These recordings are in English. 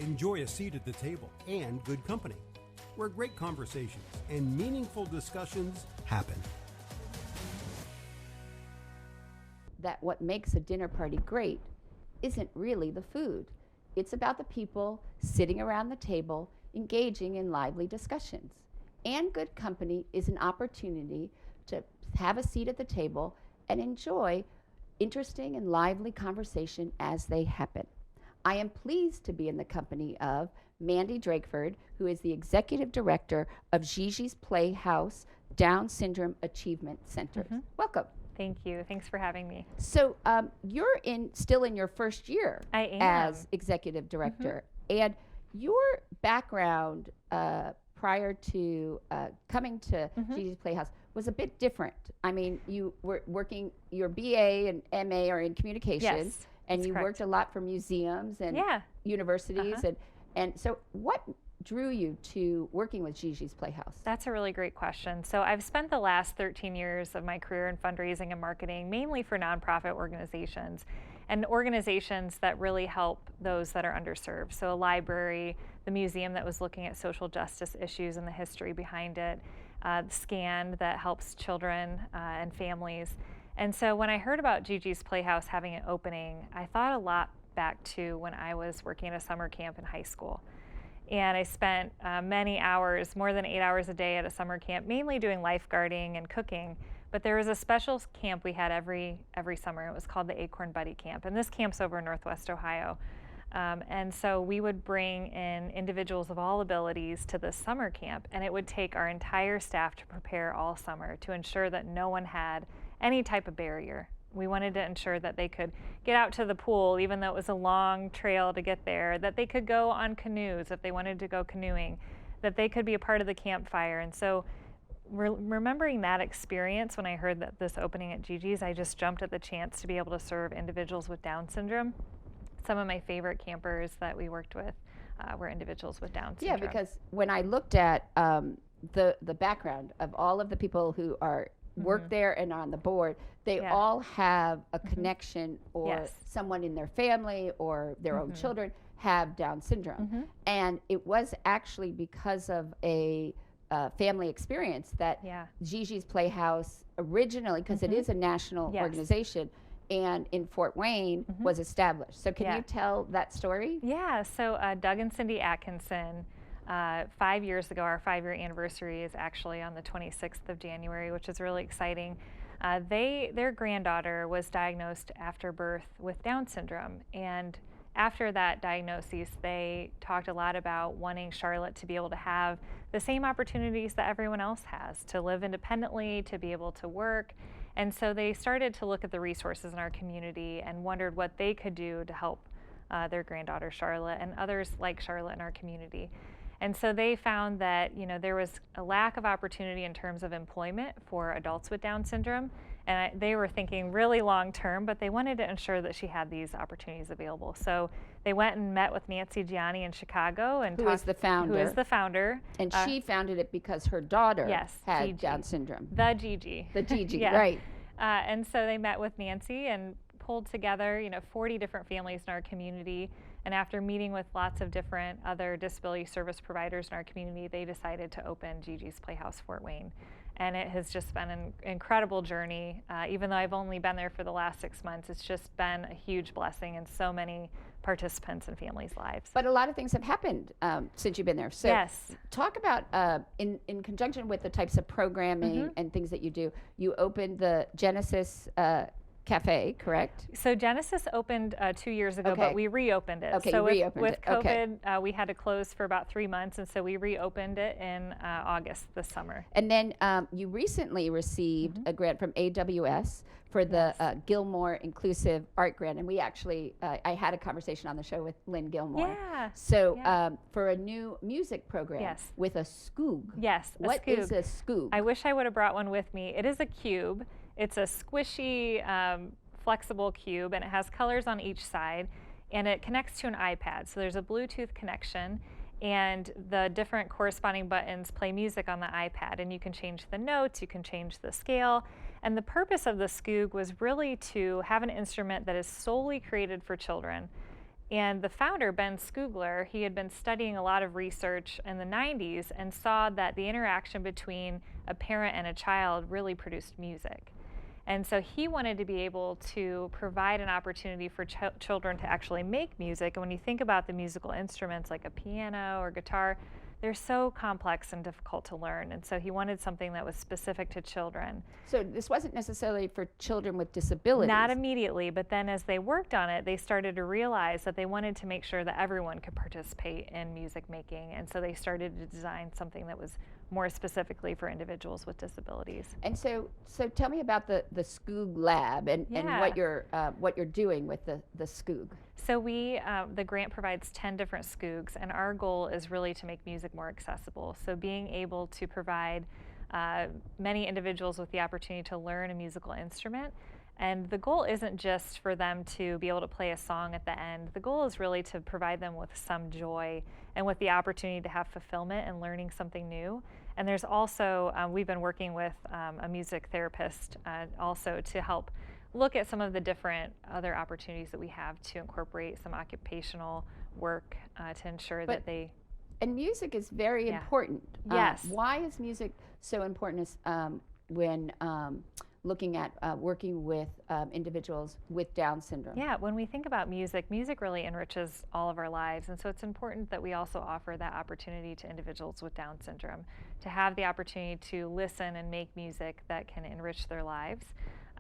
enjoy a seat at the table and good company, where great conversations and meaningful discussions happen. That what makes a dinner party great isn't really the food. It's about the people sitting around the table, engaging in lively discussions. And good company is an opportunity to have a seat at the table and enjoy interesting and lively conversation as they happen. I am pleased to be in the company of Mandy Drakeford, who is the Executive Director of GiGi's Playhouse Down Syndrome Achievement Centers. Welcome. Thank you. Thanks for having me. So you're still in your first year I am. as Executive Director. And your background prior to coming to GiGi's Playhouse was a bit different. I mean, you were working, your BA and MA are in communications. Yes, and you correct. worked a lot for museums and universities. And so what drew you to working with GiGi's Playhouse? That's a really great question. So I've spent the last 13 years of my career in fundraising and marketing, mainly for nonprofit organizations and organizations that really help those that are underserved. So a library, the museum that was looking at social justice issues and the history behind it, SCAN that helps children and families. And so when I heard about GiGi's Playhouse having an opening, I thought a lot back to when I was working at a summer camp in high school. And I spent many hours, more than 8 hours a day at a summer camp, mainly doing lifeguarding and cooking. But there was a special camp we had every summer. It was called the Acorn Buddy Camp. And this camp's over in Northwest Ohio. And so we would bring in individuals of all abilities to this summer camp. And it would take our entire staff to prepare all summer to ensure that no one had any type of barrier. We wanted to ensure that they could get out to the pool, even though it was a long trail to get there, that they could go on canoes if they wanted to go canoeing, that they could be a part of the campfire. And so remembering that experience when I heard that this opening at GiGi's, I just jumped at the chance to be able to serve individuals with Down syndrome. Some of my favorite campers that we worked with were individuals with Down syndrome. Yeah, because when I looked at the background of all of the people who are work there and on the board, they all have a connection or someone in their family or their own children have Down syndrome. And it was actually because of a family experience that GiGi's Playhouse originally, because it is a national organization, and in Fort Wayne was established. So can you tell that story? Yeah, so Doug and Cindy Atkinson, 5 years ago, our 5-year anniversary is actually on the 26th of January, which is really exciting. Their granddaughter was diagnosed after birth with Down syndrome, and after that diagnosis, they talked a lot about wanting Charlotte to be able to have the same opportunities that everyone else has, to live independently, to be able to work. And so they started to look at the resources in our community and wondered what they could do to help their granddaughter Charlotte and others like Charlotte in our community. And so they found that there was a lack of opportunity in terms of employment for adults with Down syndrome. And they were thinking really long term, but they wanted to ensure that she had these opportunities available. So they went and met with Nancy Gianni in Chicago. And who is the founder. Who is the founder. And she founded it because her daughter had GiGi. Down syndrome. The GiGi. The GiGi, right. And so they met with Nancy and pulled together 40 different families in our community. And after meeting with lots of different other disability service providers in our community, they decided to open GiGi's Playhouse Fort Wayne. And it has just been an incredible journey. Even though I've only been there for the last 6 months, it's just been a huge blessing in so many participants and families' lives. But a lot of things have happened since you've been there. So talk about, in conjunction with the types of programming and things that you do, you opened the Genesis Cafe, correct? So Genesis opened 2 years ago, but we reopened it. Okay, so with COVID, we had to close for about 3 months, and so we reopened it in August this summer. And then you recently received a grant from AWS for the Gilmore Inclusive Art Grant, and we actually, I had a conversation on the show with Lynn Gilmore. Yeah. So for a new music program with a Skoog. Yes, What is a Skoog? I wish I would have brought one with me. It is a cube. It's a squishy, flexible cube, and it has colors on each side, and it connects to an iPad. So there's a Bluetooth connection, and the different corresponding buttons play music on the iPad, and you can change the notes, you can change the scale. And the purpose of the Skoog was really to have an instrument that is solely created for children, And the founder, Ben Skoogler, he had been studying a lot of research in the 90s and saw that the interaction between a parent and a child really produced music. And so he wanted to be able to provide an opportunity for children to actually make music. And when you think about the musical instruments like a piano or guitar, they're so complex and difficult to learn. And so he wanted something that was specific to children. So this wasn't necessarily for children with disabilities. Not immediately, but then as they worked on it, they started to realize that they wanted to make sure that everyone could participate in music making. And so they started to design something that was more specifically for individuals with disabilities. And so tell me about the Skoog Lab and what you're doing with the Skoog. So the grant provides 10 different Skoogs, and our goal is really to make music more accessible. So being able to provide many individuals with the opportunity to learn a musical instrument. And the goal isn't just for them to be able to play a song at the end. The goal is really to provide them with some joy and with the opportunity to have fulfillment and learning something new. And there's also, we've been working with a music therapist also to help look at some of the different other opportunities that we have to incorporate some occupational work to ensure that they... And music is very important. Yes. Why is music so important when looking at working with individuals with Down syndrome? Yeah, when we think about music, music really enriches all of our lives. And so it's important that we also offer that opportunity to individuals with Down syndrome to have the opportunity to listen and make music that can enrich their lives.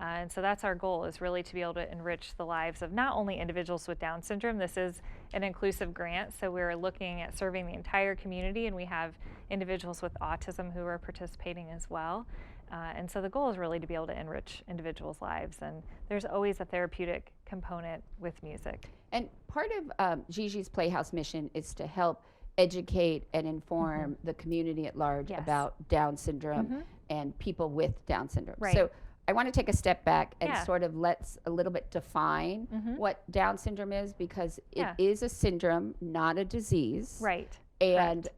And so that's our goal, is really to be able to enrich the lives of not only individuals with Down syndrome. This is an inclusive grant, so we're looking at serving the entire community, and we have individuals with autism who are participating as well. And so the goal is really to be able to enrich individuals' lives, and there's always a therapeutic component with music. And part of GiGi's Playhouse mission is to help educate and inform the community at large about Down syndrome and people with Down syndrome. Right. So I want to take a step back and sort of let's a little bit define what Down syndrome is, because it is a syndrome, not a disease. Right. And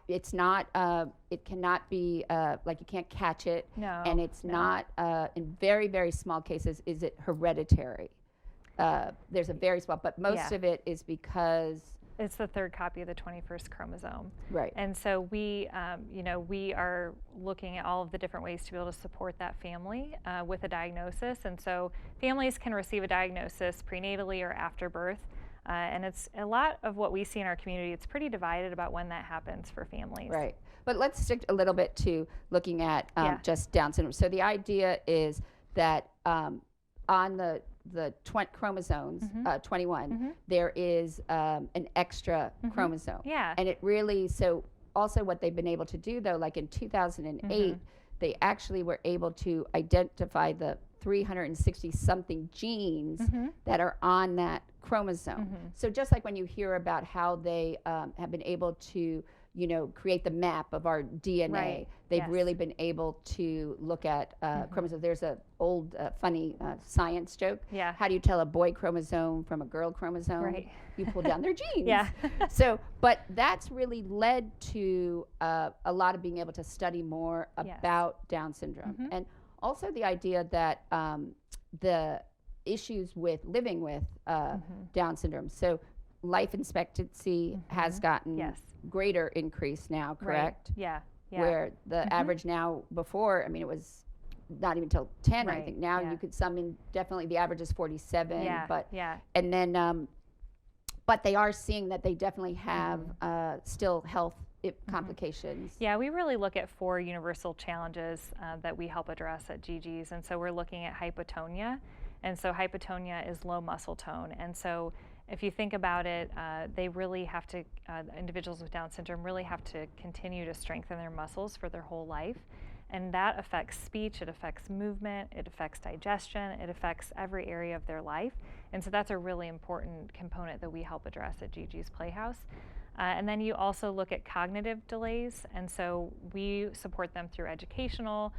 it's not, it cannot be, like you can't catch it. No. And it's not, in very, very small cases, is it hereditary. There's a very small, but most of it is because it's the third copy of the 21st chromosome. Right. And so we, we are looking at all of the different ways to be able to support that family with a diagnosis. And so families can receive a diagnosis prenatally or after birth. And it's a lot of what we see in our community. It's pretty divided about when that happens for families. Right. But let's stick a little bit to looking at just Down syndrome. So the idea is that on the chromosomes, 21, there is an extra chromosome. Yeah. And it really, so also what they've been able to do though, like in 2008, they actually were able to identify the 360 something genes that are on that chromosome. So just like when you hear about how they have been able to, create the map of our DNA, they've really been able to look at chromosomes. There's an old funny science joke. Yeah. How do you tell a boy chromosome from a girl chromosome? Right. You pull down their genes. Yeah. So, but that's really led to a lot of being able to study more about Down syndrome. And also the idea that the issues with living with Down syndrome. So life expectancy has gotten greater increase now, correct? Right. Yeah. Where the average now, before, I mean, it was not even till 10, I think. Now you could definitely the average is 47. And then, but they are seeing that they definitely have still health complications. Yeah, we really look at 4 universal challenges that we help address at GiGi's. And so we're looking at hypotonia. And so hypotonia is low muscle tone. And so if you think about it, they really have to, individuals with Down syndrome really have to continue to strengthen their muscles for their whole life. And that affects speech, it affects movement, it affects digestion, it affects every area of their life. And so that's a really important component that we help address at GiGi's Playhouse. And then you also look at cognitive delays, and so we support them through educational,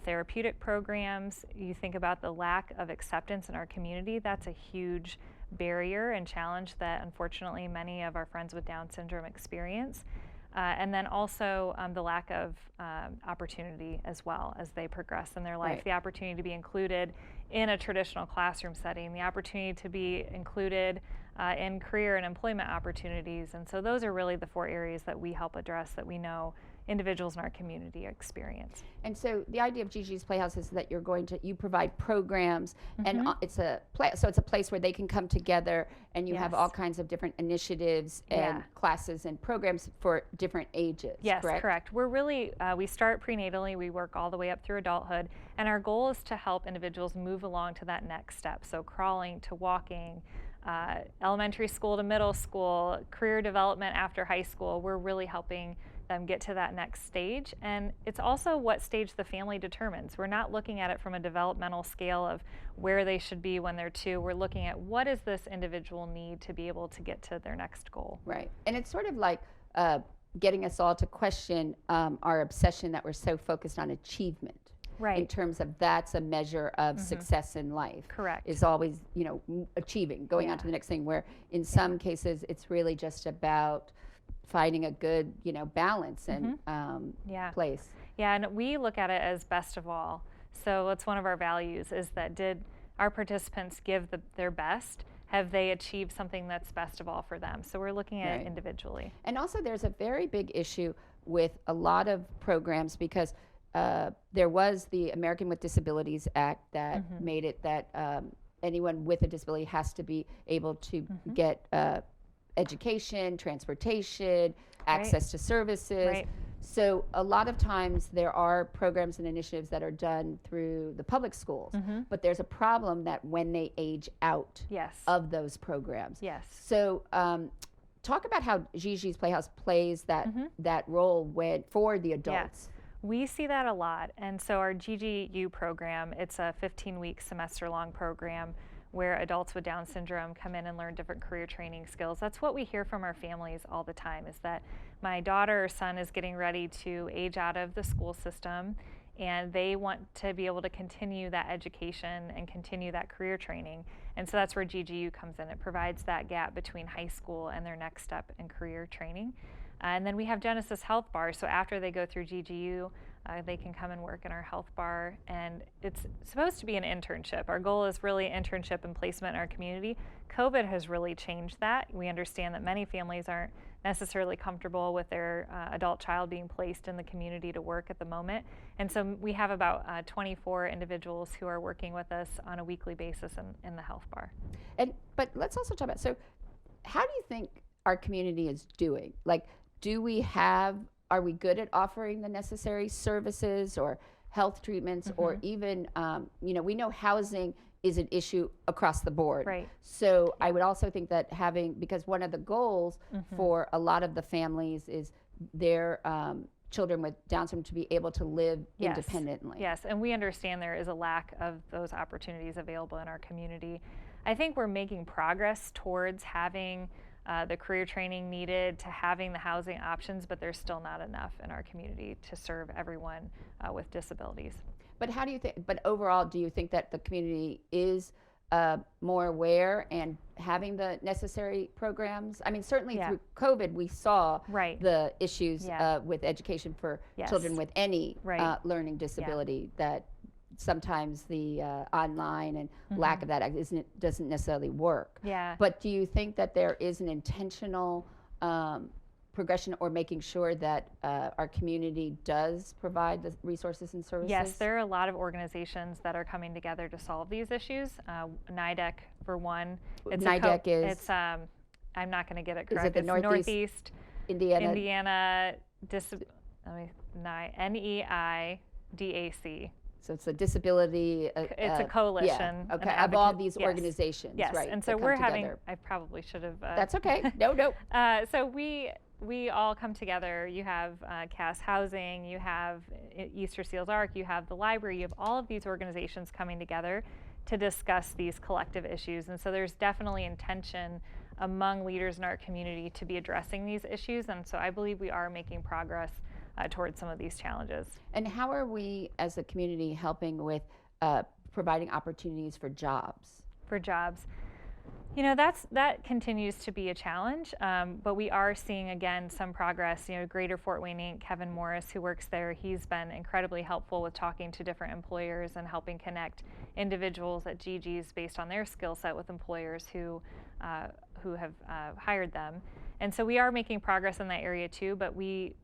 therapeutic programs. You think about the lack of acceptance in our community, that's a huge barrier and challenge that unfortunately many of our friends with Down syndrome experience. And then also the lack of opportunity as well as they progress in their life. Right. The opportunity to be included in a traditional classroom setting, the opportunity to be included in career and employment opportunities. And so those are really the 4 areas that we help address that we know individuals in our community experience. And so the idea of GiGi's Playhouse is that you provide programs, and it's a place where they can come together, and you have Yes. all kinds of different initiatives and Yeah. classes and programs for different ages. Yes, correct? correct. We're really, we start prenatally, we work all the way up through adulthood, and our goal is to help individuals move along to that next step. So crawling to walking, elementary school to middle school, career development after high school. We're really helping them get to that next stage. And it's also what stage the family determines. We're not looking at it from a developmental scale of where they should be when they're 2. We're looking at what does this individual need to be able to get to their next goal. Right. And it's sort of like getting us all to question our obsession that we're so focused on achievement. Right. In terms of that's a measure of success in life. Correct. Is always, achieving, going on to the next thing, where in some cases it's really just about finding a good, balance and place. Yeah, and we look at it as best of all. So it's one of our values is that did our participants give their best? Have they achieved something that's best of all for them? So we're looking at it individually. And also there's a very big issue with a lot of programs because there was the American with Disabilities Act that made it that anyone with a disability has to be able to get education, transportation, access to services. Right. So a lot of times there are programs and initiatives that are done through the public schools, but there's a problem that when they age out of those programs. Yes. So talk about how GiGi's Playhouse plays that role for the adults. We see that a lot. And so our GiGi program, it's a 15-week semester-long program where adults with Down syndrome come in and learn different career training skills. That's what we hear from our families all the time, is that my daughter or son is getting ready to age out of the school system, and they want to be able to continue that education and continue that career training. And so that's where GiGi comes in. It provides that gap between high school and their next step in career training. And then we have Genesis Health Bar. So after they go through GiGi, they can come and work in our health bar. And it's supposed to be an internship. Our goal is really internship and placement in our community. COVID has really changed that. We understand that many families aren't necessarily comfortable with their adult child being placed in the community to work at the moment. And so we have about 24 individuals who are working with us on a weekly basis in the health bar. But let's also talk about, so how do you think our community is doing? Like, are we good at offering the necessary services or health treatments or even, we know housing is an issue across the board. Right. So I would also think that because one of the goals for a lot of the families is their children with Down syndrome to be able to live independently. Yes, and we understand there is a lack of those opportunities available in our community. I think we're making progress towards having the career training needed, to having the housing options, but there's still not enough in our community to serve everyone with disabilities. But how do you think, but overall, do you think that the community is more aware and having the necessary programs? I mean, certainly through COVID, we saw the issues with education for children with any learning disability that sometimes the online and lack of that doesn't necessarily work. Yeah. But do you think that there is an intentional progression or making sure that our community does provide the resources and services? Yes, there are a lot of organizations that are coming together to solve these issues. NIDEC, for one. NIDEC is? It's, I'm not going to get it correct. Is it the Northeast Indiana NEIDAC. So it's a disability. It's a coalition. Yeah, okay, of all these organizations, yes. right? And so we're having. I probably should have. That's okay. No. So we all come together. You have Cass Housing. You have Easter Seals Arc. You have the library. You have all of these organizations coming together to discuss these collective issues. And so there's definitely intention among leaders in our community to be addressing these issues. And so I believe we are making progress towards some of these challenges. And how are we as a community helping with providing opportunities for jobs? For jobs. You know, that continues to be a challenge, but we are seeing again some progress. You know, Greater Fort Wayne Inc., Kevin Morris, who works there, he's been incredibly helpful with talking to different employers and helping connect individuals at GiGi's based on their skill set with employers who have hired them. And so we are making progress in that area too, but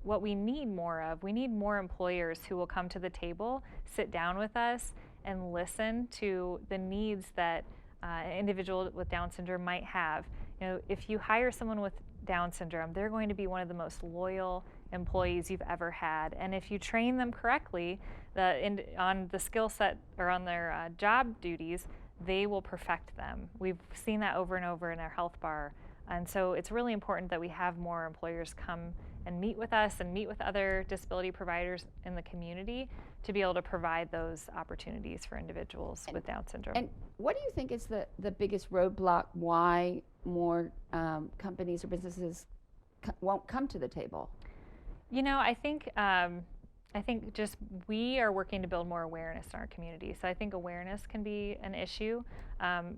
what we need more of, we need more employers who will come to the table, sit down with us, and listen to the needs that an individual with Down syndrome might have. You know, if you hire someone with Down syndrome, they're going to be one of the most loyal employees you've ever had. And if you train them correctly on the skill set or on their job duties, they will perfect them. We've seen that over and over in our health bar. And so it's really important that we have more employers come and meet with us and meet with other disability providers in the community to be able to provide those opportunities for individuals with Down syndrome. And what do you think is the biggest roadblock why more companies or businesses won't come to the table? You know, I think just we are working to build more awareness in our community. So I think awareness can be an issue.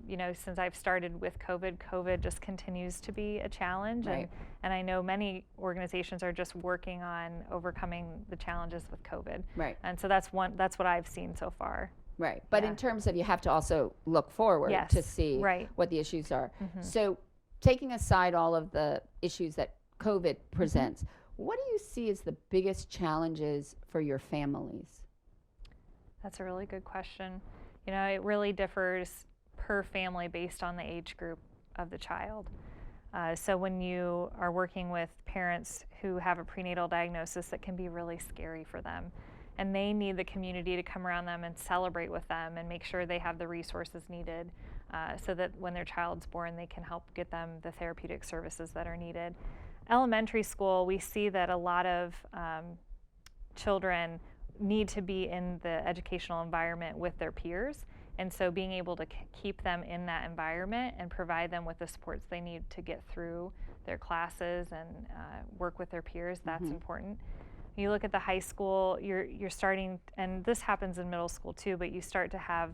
You know, since I've started with COVID just continues to be a challenge. Right. And I know many organizations are just working on overcoming the challenges with COVID. Right. And so that's what I've seen so far. Right. But in terms of, you have to also look forward to see what the issues are. So taking aside all of the issues that COVID presents, what do you see as the biggest challenges for your families? That's a really good question. You know, it really differs per family based on the age group of the child. So when you are working with parents who have a prenatal diagnosis, it can be really scary for them. And they need the community to come around them and celebrate with them and make sure they have the resources needed so that when their child's born, they can help get them the therapeutic services that are needed. Elementary school, we see that a lot of children need to be in the educational environment with their peers. And so being able to keep them in that environment and provide them with the supports they need to get through their classes and work with their peers, that's important. You look at the high school, you're starting, and this happens in middle school too, but you start to have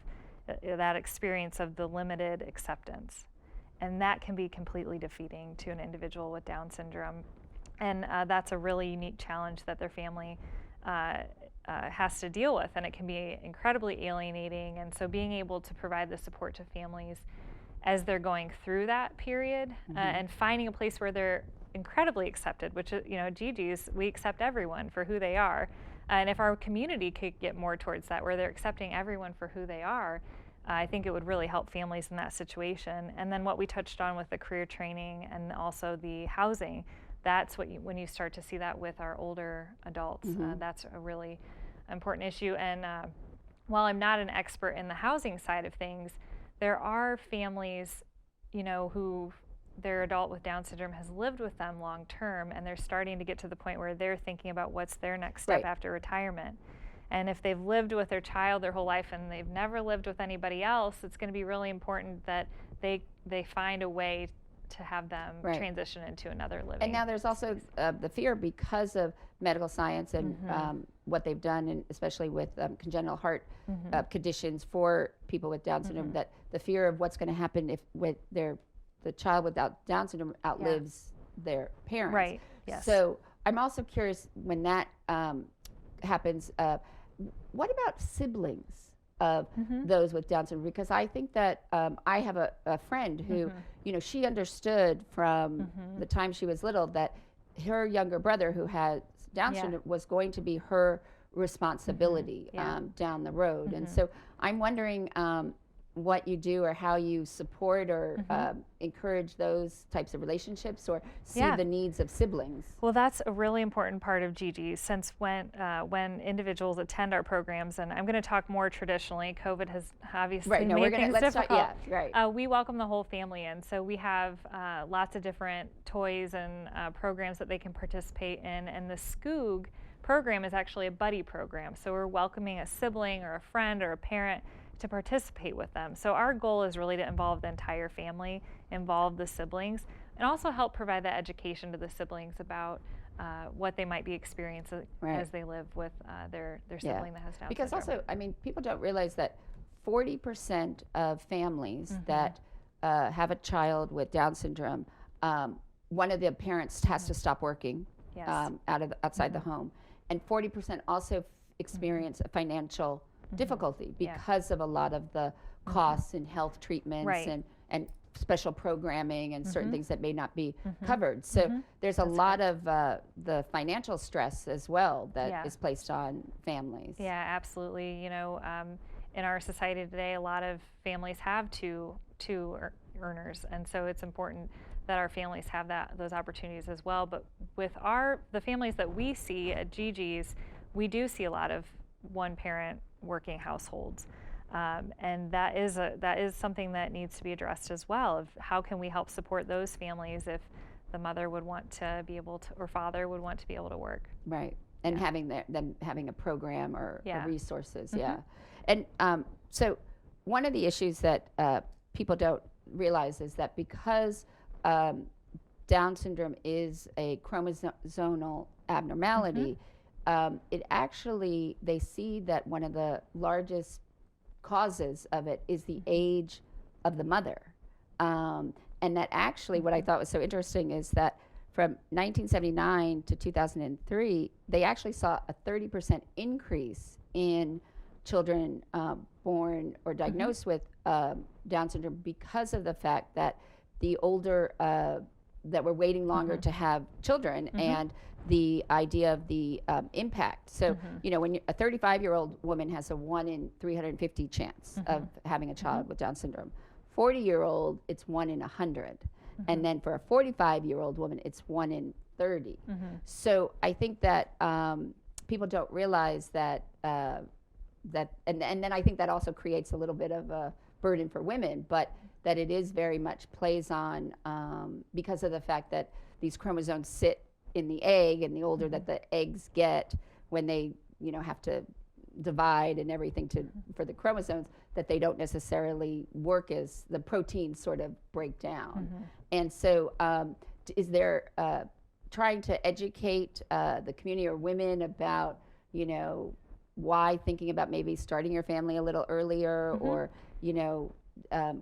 that experience of the limited acceptance. And that can be completely defeating to an individual with Down syndrome. And that's a really unique challenge that their family has to deal with, and it can be incredibly alienating. And so being able to provide the support to families as they're going through that period and finding a place where they're incredibly accepted, which, you know, GiGi's, we accept everyone for who they are. And if our community could get more towards that, where they're accepting everyone for who they are, I think it would really help families in that situation. And then what we touched on with the career training and also the housing, that's what when you start to see that with our older adults, that's a really important issue. And while I'm not an expert in the housing side of things, there are families, you know, who their adult with Down syndrome has lived with them long term, and they're starting to get to the point where they're thinking about what's their next step after retirement. And if they've lived with their child their whole life and they've never lived with anybody else, it's going to be really important that they find a way to have them transition into another living. And now there's also the fear because of medical science and what they've done, and especially with congenital heart conditions for people with Down syndrome, that the fear of what's going to happen if the child without Down syndrome outlives their parents. Right. Yes. So I'm also curious, when that happens, what about siblings of those with Down syndrome? Because I think that I have a friend who, you know, she understood from the time she was little that her younger brother who had Down syndrome was going to be her responsibility down the road. And so I'm wondering what you do or how you support or encourage those types of relationships or see the needs of siblings. Well, that's a really important part of GiGi, since when individuals attend our programs, and I'm going to talk more traditionally, COVID has obviously made things difficult. We welcome the whole family in. So we have lots of different toys and programs that they can participate in, and the Skoog program is actually a buddy program. So we're welcoming a sibling or a friend or a parent to participate with them. So our goal is really to involve the entire family, involve the siblings, and also help provide that education to the siblings about what they might be experiencing as they live with their sibling that has Down syndrome. Because also, I mean, people don't realize that 40% of families that have a child with Down syndrome, one of the parents has to stop working Yes. outside the home, and 40% also experience a financial difficulty because of a lot of the costs and health treatments Right. and special programming and certain things that may not be covered. So there's a lot of the financial stress as well that is placed on families. Yeah, absolutely. You know, in our society today, a lot of families have two earners, and so it's important that our families have those opportunities as well. But with the families that we see at GiGi's, we do see a lot of one-parent working households. And that is something that needs to be addressed as well. Of how can we help support those families if the mother would want to be able to, or father would want to be able to work. Right, and having them having a program or resources, And so one of the issues that people don't realize is that because Down syndrome is a chromosomal abnormality, it actually, they see that one of the largest causes of it is the age of the mother. And that actually, what I thought was so interesting is that from 1979 to 2003, they actually saw a 30% increase in children born or diagnosed with Down syndrome because of the fact that the older, that were waiting longer to have children, and the idea of the impact. So, you know, when a 35-year-old woman has a 1 in 350 chance of having a child with Down syndrome, 40-year-old, it's 1 in 100. And then for a 45-year-old woman, it's 1 in 30. So I think that people don't realize that, and then I think that also creates a little bit of a burden for women, but that it is very much plays on because of the fact that these chromosomes sit in the egg, and the older that the eggs get, when they, you know, have to divide and everything for the chromosomes, that they don't necessarily work as the proteins sort of break down. And so is there trying to educate the community or women about, you know, why thinking about maybe starting your family a little earlier, or, you know,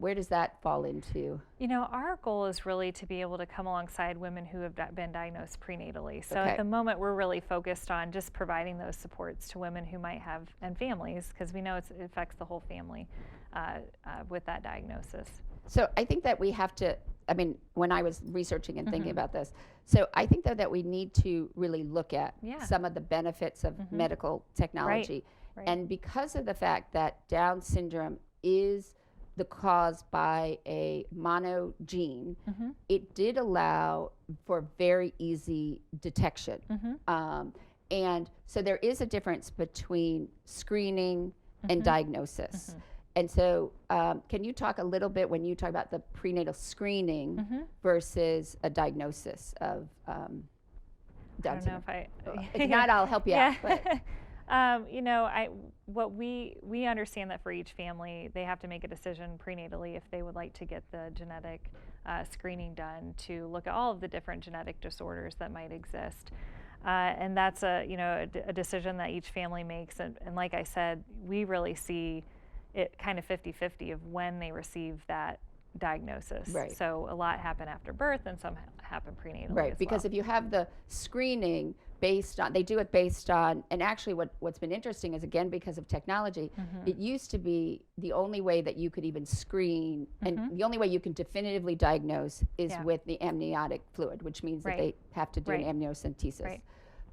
where does that fall into? You know, our goal is really to be able to come alongside women who have been diagnosed prenatally. So at the moment, we're really focused on just providing those supports to women who might have, and families, because we know it affects the whole family with that diagnosis. So I think that we have to, I mean, when I was researching and thinking about this, so I think though that we need to really look at some of the benefits of medical technology. Right. And because of the fact that Down syndrome is the cause by a mono gene, it did allow for very easy detection. And so there is a difference between screening and diagnosis. And so can you talk a little bit, when you talk about the prenatal screening versus a diagnosis of Down syndrome? I don't know if If not, I'll help you out. But. You know, we understand that for each family, they have to make a decision prenatally if they would like to get the genetic screening done to look at all of the different genetic disorders that might exist. And that's a decision that each family makes. And like I said, we really see it kind of 50-50 of when they receive that diagnosis. Right. So a lot happen after birth, and some happen prenatally. Right, as because well. if you have the screening based on, they do it based on, and actually what's been interesting is, again, because of technology, it used to be the only way that you could even screen, and the only way you can definitively diagnose is with the amniotic fluid, which means that they have to do an amniocentesis. Right.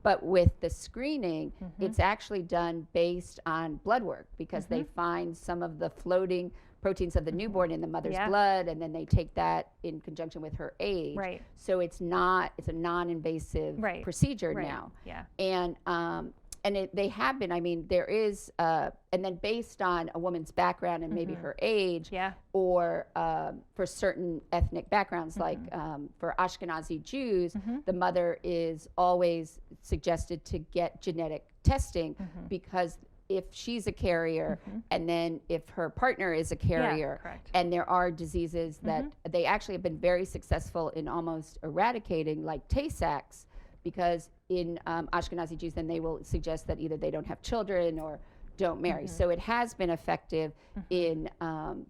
But with the screening, it's actually done based on blood work, because they find some of the floating proteins of the newborn in the mother's blood, and then they take that in conjunction with her age. Right. So it's a non-invasive procedure now. Yeah. And they have been, I mean, there is, and then based on a woman's background and maybe her age, or for certain ethnic backgrounds, like for Ashkenazi Jews, the mother is always suggested to get genetic testing, because if she's a carrier, and then if her partner is a carrier, and there are diseases that they actually have been very successful in almost eradicating, like Tay-Sachs, because in Ashkenazi Jews, then they will suggest that either they don't have children or don't marry. So it has been effective in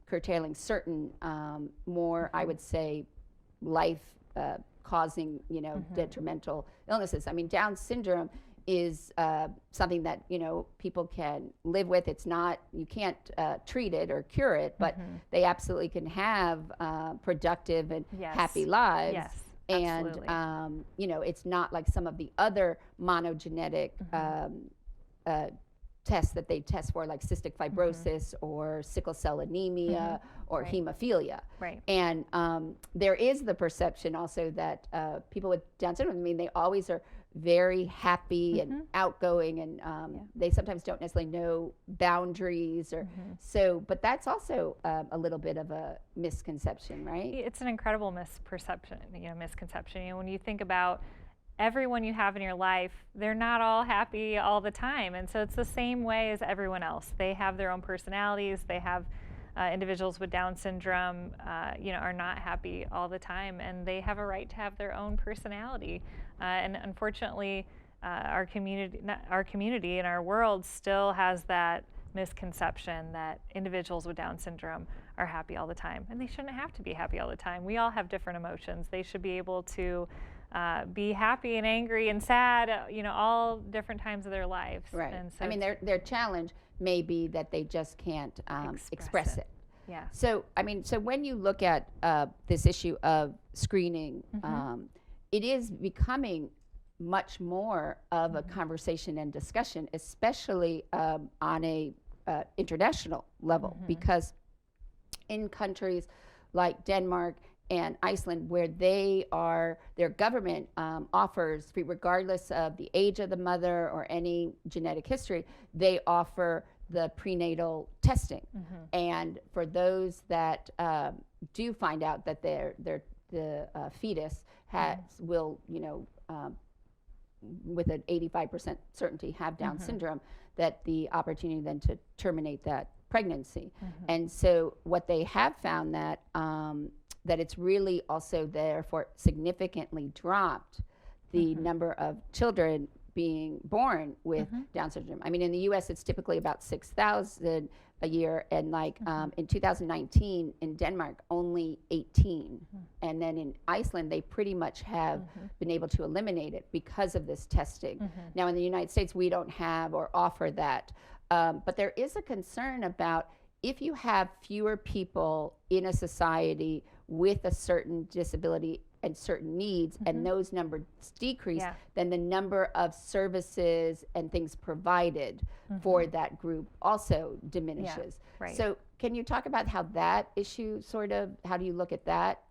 curtailing certain more, I would say, life causing, detrimental illnesses. I mean, Down syndrome is something that, people can live with. It's not, you can't treat it or cure it, but they absolutely can have productive and happy lives. Yes. And, it's not like some of the other monogenetic tests that they test for, like cystic fibrosis or sickle cell anemia or hemophilia. Right. And there is the perception also that people with Down syndrome, I mean, they always are very happy and outgoing, and they sometimes don't necessarily know boundaries or so, but that's also a little bit of a misconception, right? It's an incredible misconception. When you think about everyone you have in your life, they're not all happy all the time. And so it's the same way as everyone else. They have their own personalities. They have individuals with Down syndrome, are not happy all the time, and they have a right to have their own personality. And unfortunately, our community and our world still has that misconception that individuals with Down syndrome are happy all the time, and they shouldn't have to be happy all the time. We all have different emotions. They should be able to be happy and angry and sad, all different times of their lives. Right. And so I mean, their challenge may be that they just can't express it. Yeah. So, so when you look at this issue of screening, it is becoming much more of a conversation and discussion, especially on a international level, because in countries like Denmark and Iceland, where their government offers free, regardless of the age of the mother or any genetic history, they offer the prenatal testing. And for those that do find out that the fetus will, with an 85% certainty have Down syndrome, that the opportunity then to terminate that pregnancy. And so what they have found that it's really also therefore significantly dropped the number of children being born with Down syndrome. I mean, in the U.S., it's typically about 6,000 a year, and in 2019 in Denmark, only 18. And then in Iceland, they pretty much have been able to eliminate it because of this testing. Now, in the United States, we don't have or offer that. But there is a concern about if you have fewer people in a society with a certain disability and certain needs, and those numbers decrease, then the number of services and things provided for that group also diminishes. Right. So can you talk about how that issue how do you look at that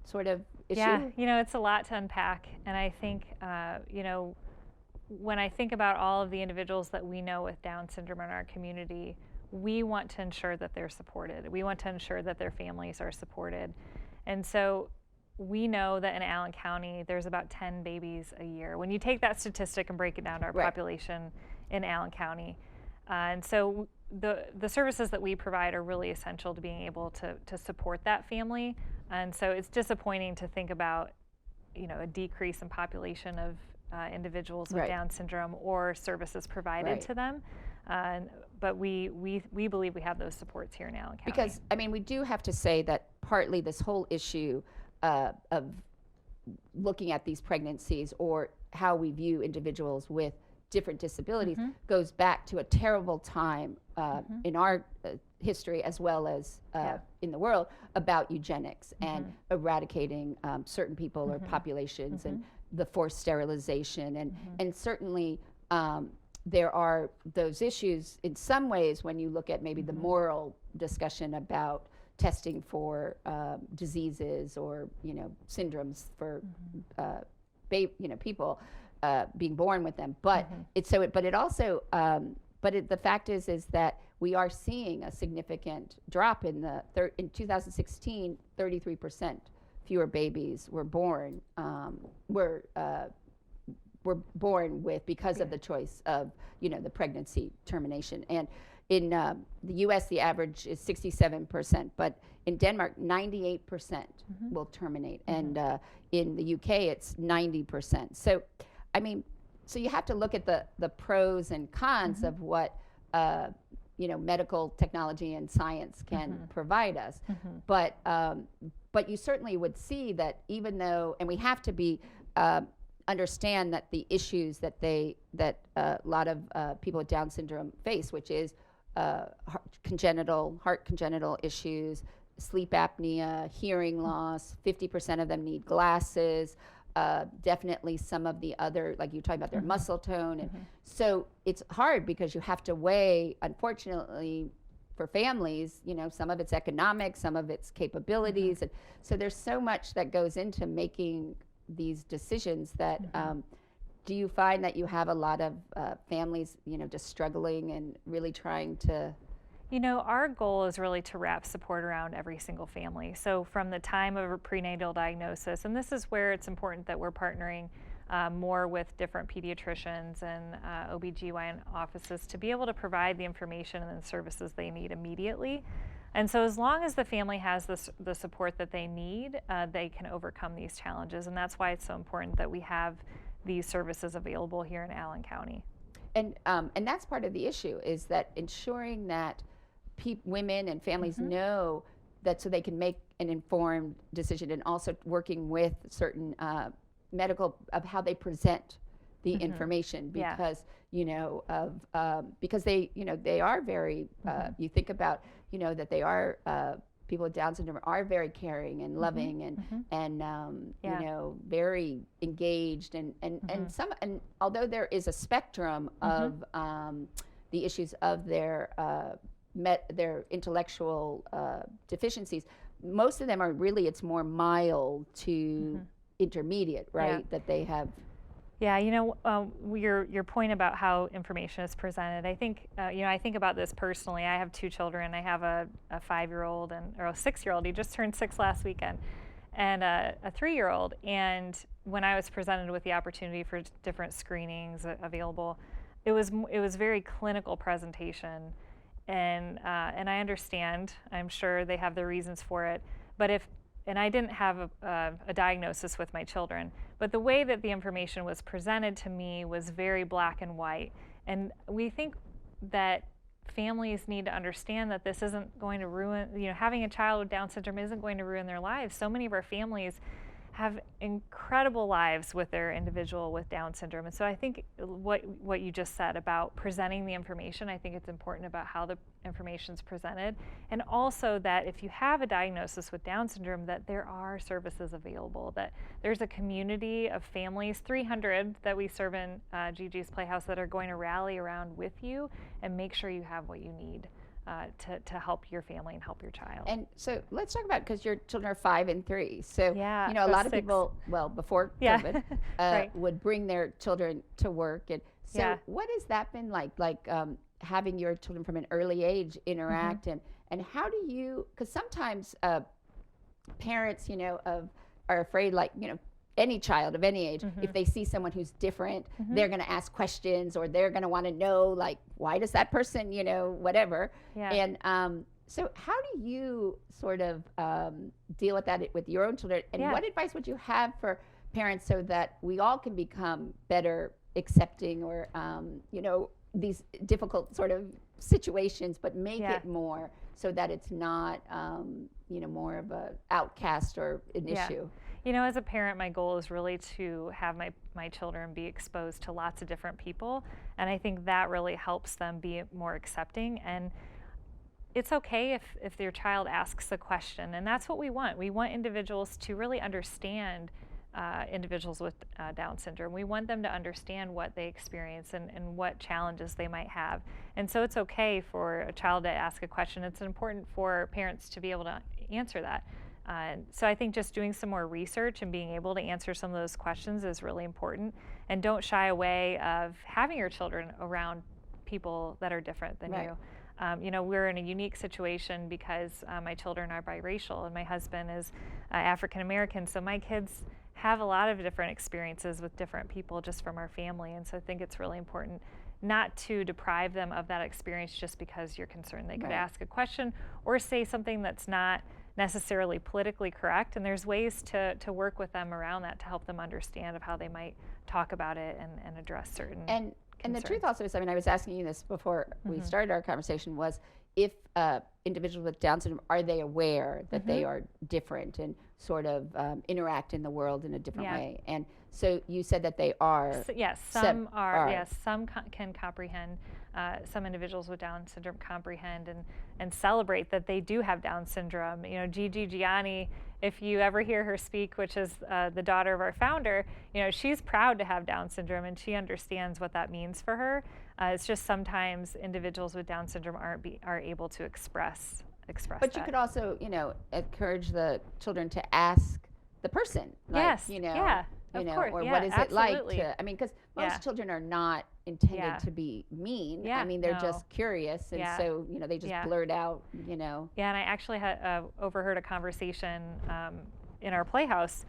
sort of issue? Yeah, it's a lot to unpack. And I think, when I think about all of the individuals that we know with Down syndrome in our community, we want to ensure that they're supported. We want to ensure that their families are supported. And so we know that in Allen County, there's about 10 babies a year. When you take that statistic and break it down to our population in Allen County. And so the services that we provide are really essential to being able to support that family. And so it's disappointing to think about, a decrease in population of individuals with Down syndrome or services provided to them. But we believe we have those supports here in Allen County. Because, we do have to say that partly this whole issue of looking at these pregnancies or how we view individuals with different disabilities goes back to a terrible time in our history as well as in the world about eugenics and eradicating certain people or populations and the forced sterilization. And certainly there are those issues in some ways when you look at maybe the moral discussion about testing for diseases or syndromes for people being born with them, but the fact is that we are seeing a significant drop in in 2016. 33% fewer babies were born with because of the choice of the pregnancy termination. And in the U.S., the average is 67%, but in Denmark, 98% will terminate, and in the U.K., it's 90%. So, so you have to look at the pros and cons of what medical technology and science can provide us. But you certainly would see that even though, and we have to be understand that the issues that a lot of people with Down syndrome face, which is heart congenital issues, sleep apnea, hearing loss. 50% of them need glasses. Definitely some of the other, like you talked about, their muscle tone. And so it's hard because you have to weigh, unfortunately, for families, some of it's economic, some of it's capabilities. And so there's so much that goes into making these decisions that, do you find that you have a lot of families, just struggling and really trying to? Our goal is really to wrap support around every single family. So from the time of a prenatal diagnosis, and this is where it's important that we're partnering more with different pediatricians and OBGYN offices to be able to provide the information and the services they need immediately. And so as long as the family has the support that they need, they can overcome these challenges. And that's why it's so important that we have these services available here in Allen County. And that's part of the issue, is that ensuring that women and families know that, so they can make an informed decision, and also working with certain medical of how they present the information, because because they are very you think about that they are people with Down syndrome are very caring and loving and very engaged and some, and although there is a spectrum of the issues of their intellectual deficiencies, most of them are really, it's more mild to intermediate, right? That they have. Yeah, your point about how information is presented, I think, I think about this personally. I have 2 children. I have a 5-year-old or a 6-year-old. He just turned 6 last weekend, and a 3-year-old. And when I was presented with the opportunity for different screenings available, it was very clinical presentation, and I understand. I'm sure they have their reasons for it, but and I didn't have a diagnosis with my children, but the way that the information was presented to me was very black and white. And we think that families need to understand that this isn't going to ruin, having a child with Down syndrome isn't going to ruin their lives. So many of our families have incredible lives with their individual with Down syndrome. And so I think what you just said about presenting the information, I think it's important about how the information is presented. And also that if you have a diagnosis with Down syndrome, that there are services available, that there's a community of families, 300 that we serve in GiGi's Playhouse, that are going to rally around with you and make sure you have what you need to help your family and help your child. And so let's talk about, because your children are 5 and 3. So, a lot of 6. people, before COVID, would bring their children to work. And so what has that been like having your children from an early age interact, and how do you, because sometimes parents, are afraid, any child of any age, if they see someone who's different, they're going to ask questions, or they're going to want to know, why does that person, whatever. And so how do you sort of deal with that with your own children? And what advice would you have for parents so that we all can become better accepting, or, these difficult sort of situations, but make it more so that it's not, more of a outcast or an issue? As a parent, my goal is really to have my children be exposed to lots of different people, and I think that really helps them be more accepting. And it's okay if your child asks a question, and that's what we want. We want individuals to really understand individuals with Down syndrome. We want them to understand what they experience and what challenges they might have. And so it's okay for a child to ask a question. It's important for parents to be able to answer that. So I think just doing some more research and being able to answer some of those questions is really important. And don't shy away of having your children around people that are different than you. We're in a unique situation because my children are biracial and my husband is African American. So my kids have a lot of different experiences with different people just from our family. And so I think it's really important not to deprive them of that experience just because you're concerned. They could ask a question or say something that's not necessarily politically correct, and there's ways to work with them around that to help them understand of how they might talk about it and address certain and And the truth concerns. also is, I mean, I was asking you this before we started our conversation, was if individuals with Down syndrome, are they aware that they are different and sort of interact in the world in a different way? And so you said that they are. Yes, some are. Yes, some can comprehend. Some individuals with Down syndrome comprehend and celebrate that they do have Down syndrome. You know, GiGi Gianni, if you ever hear her speak, which is the daughter of our founder, you know, she's proud to have Down syndrome and she understands what that means for her. It's just sometimes individuals with Down syndrome are able to express But that. you could also, you know, encourage the children to ask the person, like, yes, you know, yeah, you of know, course, or yeah, what is absolutely. it like to, I mean, because most Yeah. children are not intended Yeah. to be mean. Yeah, I mean, they're no. just curious, and Yeah. so, you know, they just Yeah. blurt out, you know. Yeah, and I actually had overheard a conversation in our Playhouse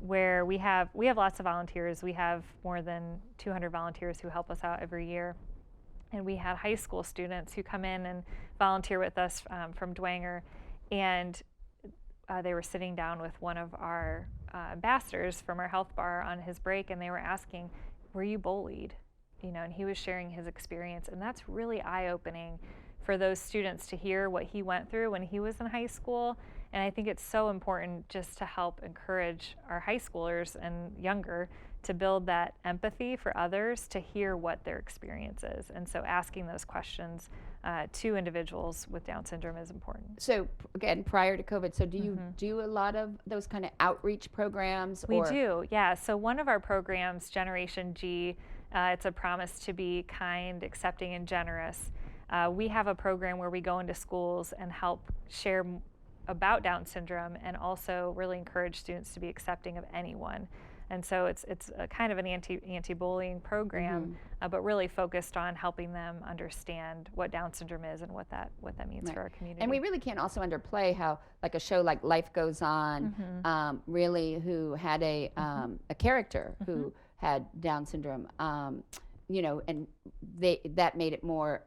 where we have lots of volunteers. We have more than 200 volunteers who help us out every year. And we had high school students who come in and volunteer with us from Dwanger. And they were sitting down with one of our ambassadors from our health bar on his break, and they were asking, were you bullied? You know, and he was sharing his experience. And that's really eye-opening for those students to hear what he went through when he was in high school. And I think it's so important just to help encourage our high schoolers and younger to build that empathy for others, to hear what their experience is. And so asking those questions to individuals with Down syndrome is important. So again, prior to COVID, so do you do a lot of those kind of outreach programs? We do, yeah. So one of our programs, Generation G, it's a promise to be kind, accepting, and generous. We have a program where we go into schools and help share about Down syndrome and also really encourage students to be accepting of anyone. And so it's a kind of an anti-bullying program, but really focused on helping them understand what Down syndrome is and what that means for our community. And we really can't also underplay how, like a show like Life Goes On, really who had a character who had Down syndrome, you know, and that made it more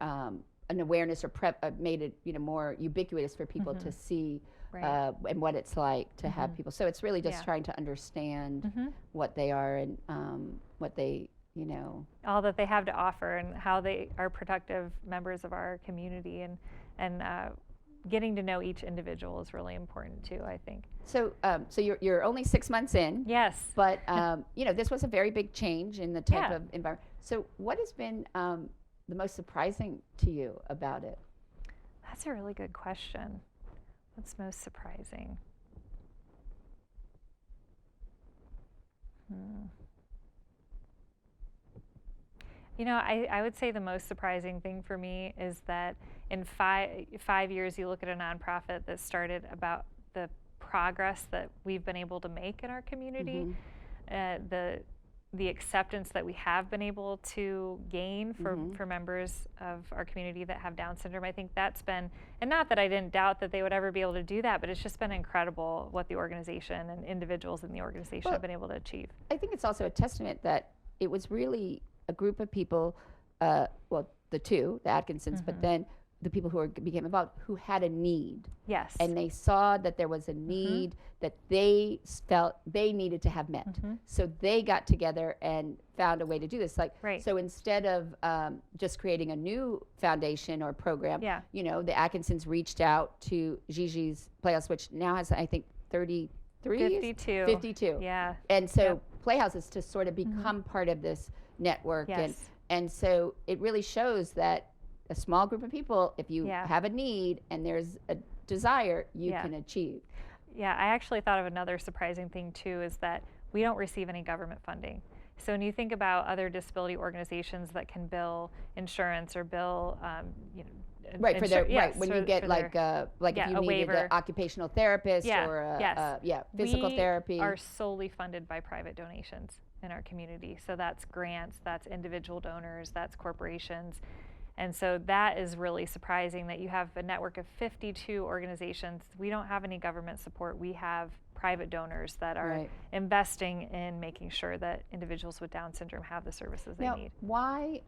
an awareness or made it, you know, more ubiquitous for people to see. Right. And what it's like to have people. So it's really just trying to understand what they are and what they, you know. All that they have to offer and how they are productive members of our community, and getting to know each individual is really important too, I think. So so you're only 6 months in. Yes. But you know, this was a very big change in the type of environment. So what has been the most surprising to you about it? That's a really good question. What's most surprising? You know, I would say the most surprising thing for me is that in five years, you look at a nonprofit that started about the progress that we've been able to make in our community, the acceptance that we have been able to gain for members of our community that have Down syndrome. I think that's been, and not that I didn't doubt that they would ever be able to do that, but it's just been incredible what the organization and individuals in the organization have been able to achieve. I think it's also a testament that it was really a group of people, well, the Atkinsons, but then the people who became involved who had a need. Yes. And they saw that there was a need that they felt they needed to have met. So they got together and found a way to do this. Like, so instead of just creating a new foundation or program, you know, the Atkinsons reached out to GiGi's Playhouse, which now has, I think, 52. 52. Yeah. And so Playhouse is to sort of become part of this network. And so it really shows that a small group of people, if you have a need and there's a desire, you can achieve. Yeah, I actually thought of another surprising thing too, is that we don't receive any government funding. So when you think about other disability organizations that can bill insurance or bill, you know, when you get like if you needed an occupational therapist or physical therapy. We are solely funded by private donations in our community. So that's grants, that's individual donors, that's corporations. And so that is really surprising that you have a network of 52 organizations. We don't have any government support. We have private donors that are investing in making sure that individuals with Down syndrome have the services they need. Why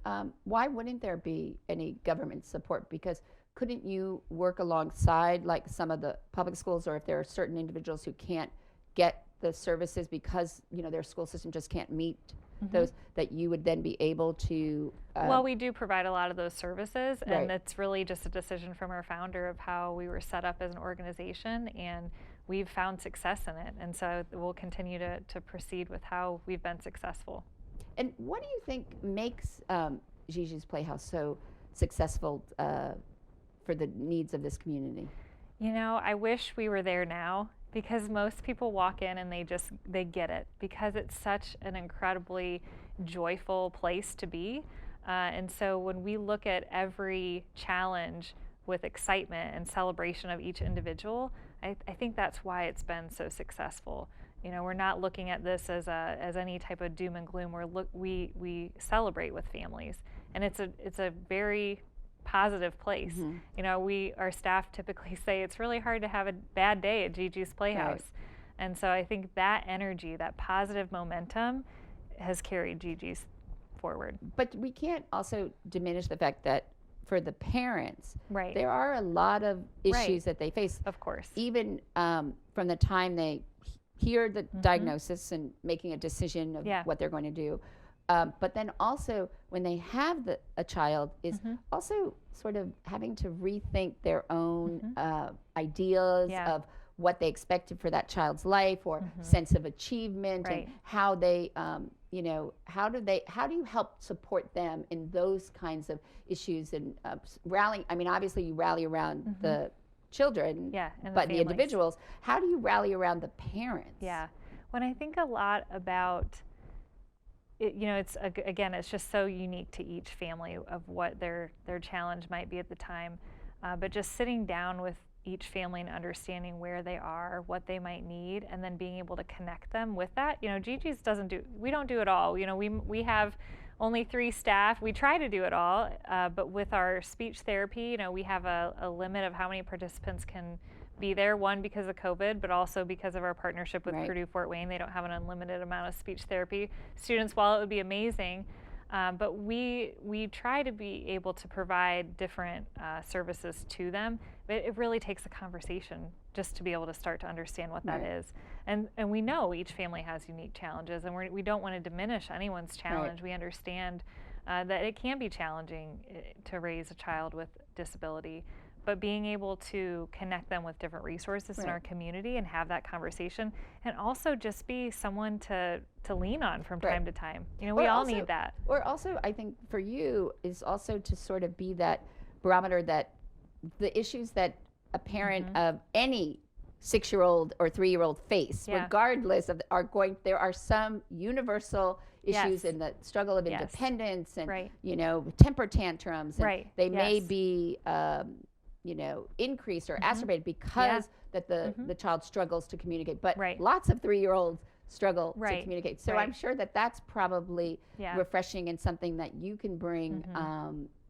wouldn't there be any government support? Because couldn't you work alongside like some of the public schools, or if there are certain individuals who can't get the services because, you know, their school system just can't meet those that you would then be able to. Well, we do provide a lot of those services, and Right. it's really just a decision from our founder of how we were set up as an organization, and we've found success in it. And so we'll continue to proceed with how we've been successful. And what do you think makes GiGi's Playhouse so successful for the needs of this community? You know, I wish we were there now, because most people walk in and they get it, because it's such an incredibly joyful place to be. And so when we look at every challenge with excitement and celebration of each individual, I think that's why it's been so successful. You know, we're not looking at this as any type of doom and gloom. We celebrate with families, and it's a very positive place. You know, our staff typically say it's really hard to have a bad day at GiGi's Playhouse. Right. And so I think that energy, that positive momentum, has carried GiGi's forward. But we can't also diminish the fact that for the parents, Right. there are a lot of issues Right. that they face. Of course. Even from the time they hear the diagnosis and making a decision of Yeah. what they're going to do. But then also when they have a child is also sort of having to rethink their own ideas Yeah. of what they expected for that child's life or sense of achievement Right. and how they, you know, how do you help support them in those kinds of issues and rally? I mean, obviously you rally around the children, Yeah, and the but the families. individuals, how do you rally around the parents? Yeah. When I think a lot about it, you know, it's again, it's just so unique to each family of what their challenge might be at the time. But just sitting down with each family and understanding where they are, what they might need, and then being able to connect them with that. You know, GiGi's we don't do it all. You know, we have only 3 staff. We try to do it all, but with our speech therapy, you know, we have a limit of how many participants can be there. One, because of COVID, but also because of our partnership with Right. Purdue Fort Wayne. They don't have an unlimited amount of speech therapy students. While it would be amazing, but we try to be able to provide different services to them. But it really takes a conversation just to be able to start to understand what that Right. is. And we know each family has unique challenges, and we don't want to diminish anyone's challenge. We understand that it can be challenging to raise a child with disability. But being able to connect them with different resources in Right. our community and have that conversation, and also just be someone to lean on from Right. time to time. You know, we all also- need that. Or also, I think for you is also to sort of be that barometer that the issues that a parent of any 6-year-old or 3-year-old face, Yeah. regardless of, there are some universal issues Yes. in the struggle of Yes. independence and, Right. you know, temper tantrums. And Right. they may Yes. be, you know, increased or exacerbated because that the child struggles to communicate. But Right. lots of 3-year-olds struggle to Right. communicate. So Right. I'm sure that that's probably Yeah. refreshing and something that you can bring,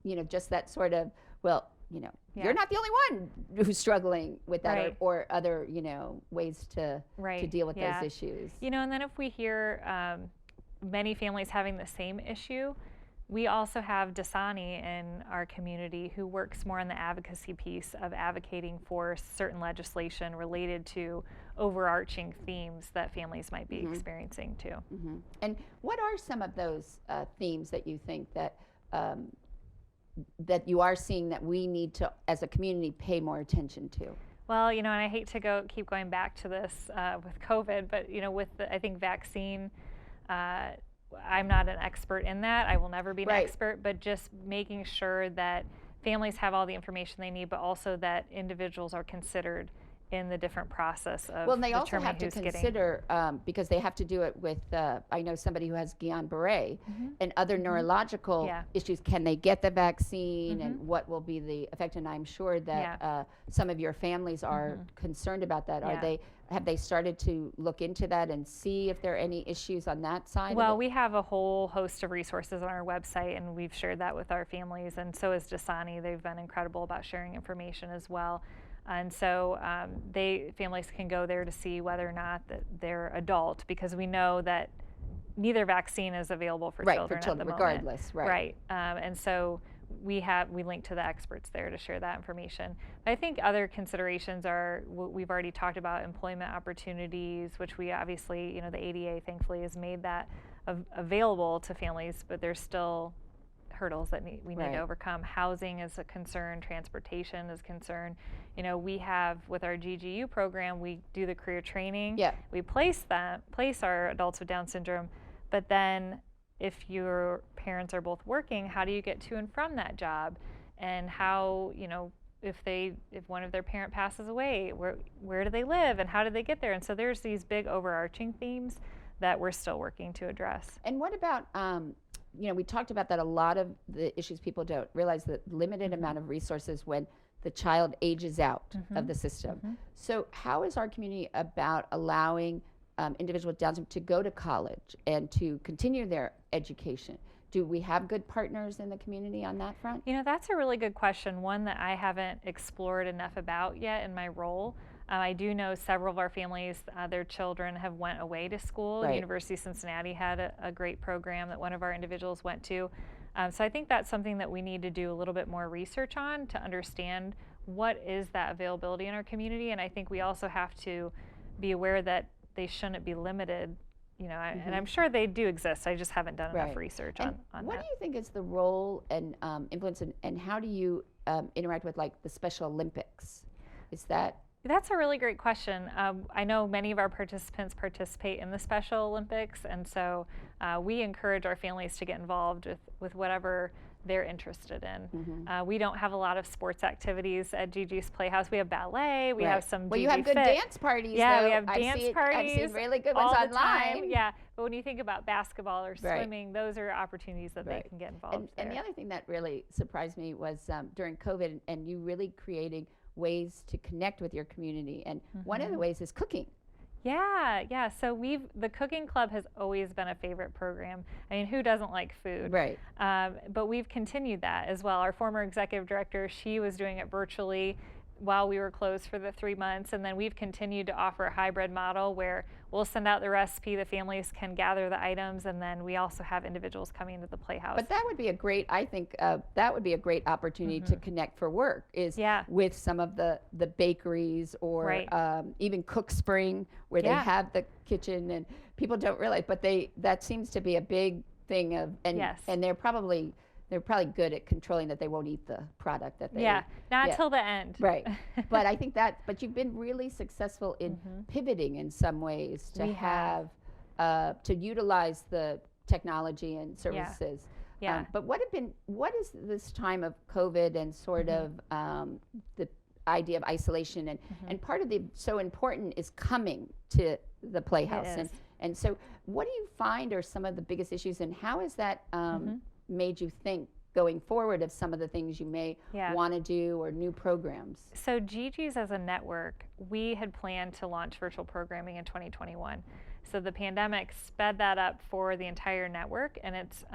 you know, just that sort of, well, you know, Yeah. you're not the only one who's struggling with that Right. or other, you know, ways to Right. deal with Yeah. those issues. You know, and then if we hear many families having the same issue, we also have Dasani in our community who works more on the advocacy piece of advocating for certain legislation related to overarching themes that families might be experiencing too. And what are some of those themes that you think that that you are seeing that we need to, as a community, pay more attention to? Well, you know, and I hate to keep going back to this with COVID, but you know, with I think vaccine, I'm not an expert in that. I will never be an Right. expert, but just making sure that families have all the information they need, but also that individuals are considered in the different process of Well, and they also determining have to who's getting. consider, because they have to do it with, I know somebody who has Guillain-Barré and other neurological Yeah. issues. Can they get the vaccine and what will be the effect? And I'm sure that some of your families are concerned about that. Yeah. Have they started to look into that and see if there are any issues on that side Well, of it? we have a whole host of resources on our website, and we've shared that with our families, and so is Dasani. They've been incredible about sharing information as well. And so families can go there to see whether or not that they're adult, because we know that neither vaccine is available for children at the moment. regardless, right. And so we link to the experts there to share that information. But I think other considerations are we've already talked about employment opportunities, which we obviously, you know, the ADA thankfully has made that available to families, but there's still hurdles that we need Right. to overcome. Housing is a concern, transportation is a concern. You know, we have with our GGU program, we do the career training. Yeah. We place our adults with Down syndrome, but then if your parents are both working, how do you get to and from that job? And how, you know, if one of their parent passes away, where do they live and how do they get there? And so there's these big overarching themes that we're still working to address. And what about, you know, we talked about that a lot of the issues people don't realize, the limited amount of resources when the child ages out of the system. So how is our community about allowing individuals with Down syndrome to go to college and to continue their education? Do we have good partners in the community on that front? You know, that's a really good question, one that I haven't explored enough about yet in my role. I do know several of our families, their children have went away to school. Right. University of Cincinnati had a great program that one of our individuals went to. So I think that's something that we need to do a little bit more research on to understand what is that availability in our community. And I think we also have to be aware that they shouldn't be limited. You know, and I'm sure they do exist. I just haven't done enough research on what that. do you think is the role and influence, and how do you interact with like the Special Olympics? Is that? That's a really great question. I know many of our participants participate in the Special Olympics, and so we encourage our families to get involved with whatever they're interested in. We don't have a lot of sports activities at GiGi's Playhouse. We have ballet, we have some Well, GiGi you have good Fit. dance parties. Yeah, though. we have dance parties. I've seen really good ones all the online. time. Yeah, but when you think about basketball or swimming, those are opportunities that they can get involved And the other thing that really surprised me was during COVID, and you really creating ways to connect with your community, and one of the ways is cooking. Yeah. So the cooking club has always been a favorite program. I mean, who doesn't like food? Right. But we've continued that as well. Our former executive director, she was doing it virtually while we were closed for the 3 months, and then we've continued to offer a hybrid model where we'll send out the recipe, the families can gather the items, and then we also have individuals coming to the Playhouse. But that would be a great, I think, that would be a great opportunity to connect for work, is with some of the bakeries or even Cook Spring, where they have the kitchen, and people don't realize, but that seems to be a big thing of, and they're probably good at controlling that they won't eat the product that they not till the end. Right. But I think but you've been really successful in pivoting in some ways to to utilize the technology and services. But what is this time of COVID and sort of the idea of isolation, and part of the so important is coming to the Playhouse, and so what do you find are some of the biggest issues, and how is that made you think going forward of some of the things you may want to do or new programs? So GiGi's as a network, we had planned to launch virtual programming in 2021. So the pandemic sped that up for the entire network, and it's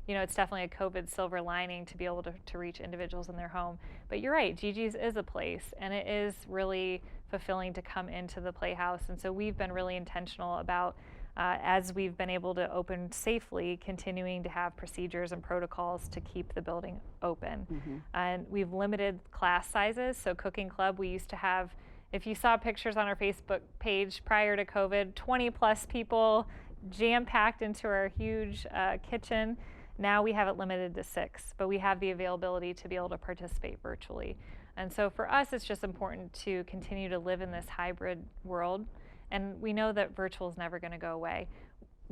it's definitely a COVID silver lining to be able to reach individuals in their home. But you're right, GiGi's is a place, and it is really fulfilling to come into the Playhouse. And so we've been really intentional about as we've been able to open safely, continuing to have procedures and protocols to keep the building open. And we've limited class sizes. So Cooking Club, we used to have, if you saw pictures on our Facebook page prior to COVID, 20 plus people jam-packed into our huge kitchen. Now we have it limited to 6, but we have the availability to be able to participate virtually. And so for us, it's just important to continue to live in this hybrid world. And we know that virtual is never going to go away.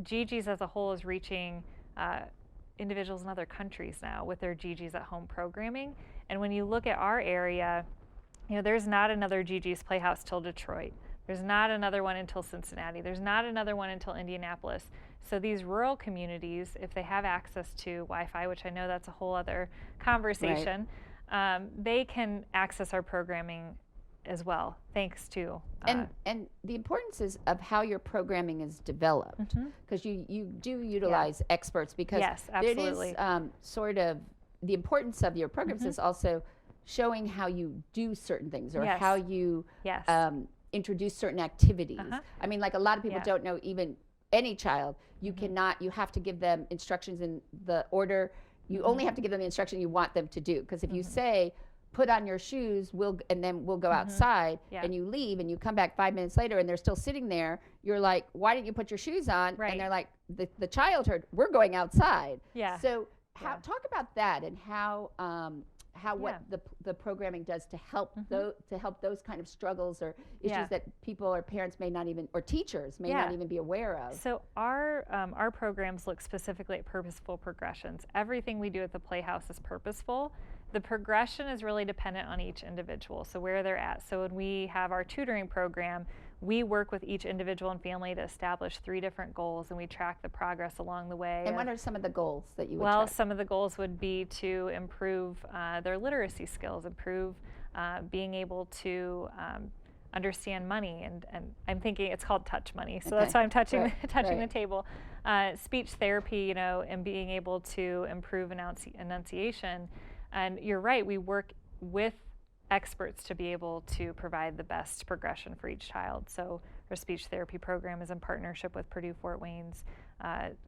GiGi's as a whole is reaching individuals in other countries now with their GiGi's at Home programming. And when you look at our area, there's not another GiGi's Playhouse till Detroit. There's not another one until Cincinnati. There's not another one until Indianapolis. So these rural communities, if they have access to Wi-Fi, which I know that's a whole other conversation, they can access our programming as well, thanks to and the importance is of how your programming is developed, because you do utilize experts, because it is sort of the importance of your programs is also showing how you do certain things, or how you introduce certain activities. I mean, like a lot of people don't know, even any child, you have to give them instructions in the order. You only have to give them the instruction you want them to do, because if you say, put on your shoes, and then we'll go outside, Yeah. and you leave and you come back 5 minutes later and they're still sitting there. You're like, why didn't you put your shoes on? Right. And they're like, the child heard, we're going outside. Yeah. So talk about that and how what the programming does to help those kind of struggles or issues that people or parents may not even, or teachers may not even be aware of. So our programs look specifically at purposeful progressions. Everything we do at the Playhouse is purposeful. The progression is really dependent on each individual, so where they're at. So when we have our tutoring program, we work with each individual and family to establish 3 different goals, and we track the progress along the way. And what are some of the goals that you would Well, track? some of the goals would be to improve their literacy skills, improve being able to understand money, and I'm thinking it's called touch money, so that's why I'm touching the table. Speech therapy, and being able to improve enunciation. And you're right, we work with experts to be able to provide the best progression for each child. So our speech therapy program is in partnership with Purdue Fort Wayne's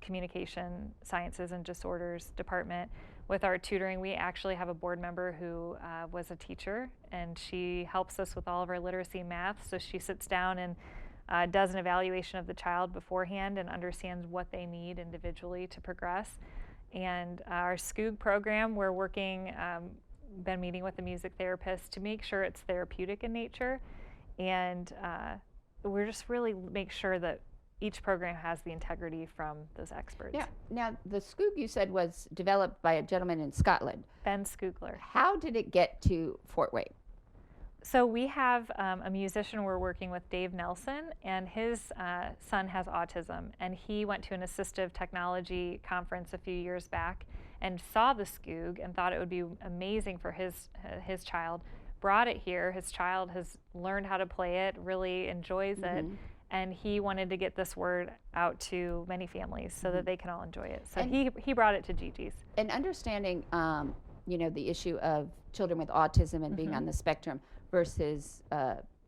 Communication Sciences and Disorders Department. With our tutoring, we actually have a board member who was a teacher, and she helps us with all of our literacy and math. So she sits down and does an evaluation of the child beforehand and understands what they need individually to progress. And our Skoog program, we're working, been meeting with a music therapist to make sure it's therapeutic in nature, and we're just really make sure that each program has the integrity from those experts. Yeah. Now, the Skoog you said was developed by a gentleman in Scotland. Ben Skoogler. How did it get to Fort Wayne? So we have a musician we're working with, Dave Nelson, and his son has autism, and he went to an assistive technology conference a few years back and saw the Skoog and thought it would be amazing for his child. Brought it here. His child has learned how to play it, really enjoys it, and he wanted to get this word out to many families so that they can all enjoy it. So he brought it to GiGi's. And understanding, the issue of children with autism and being on the spectrum versus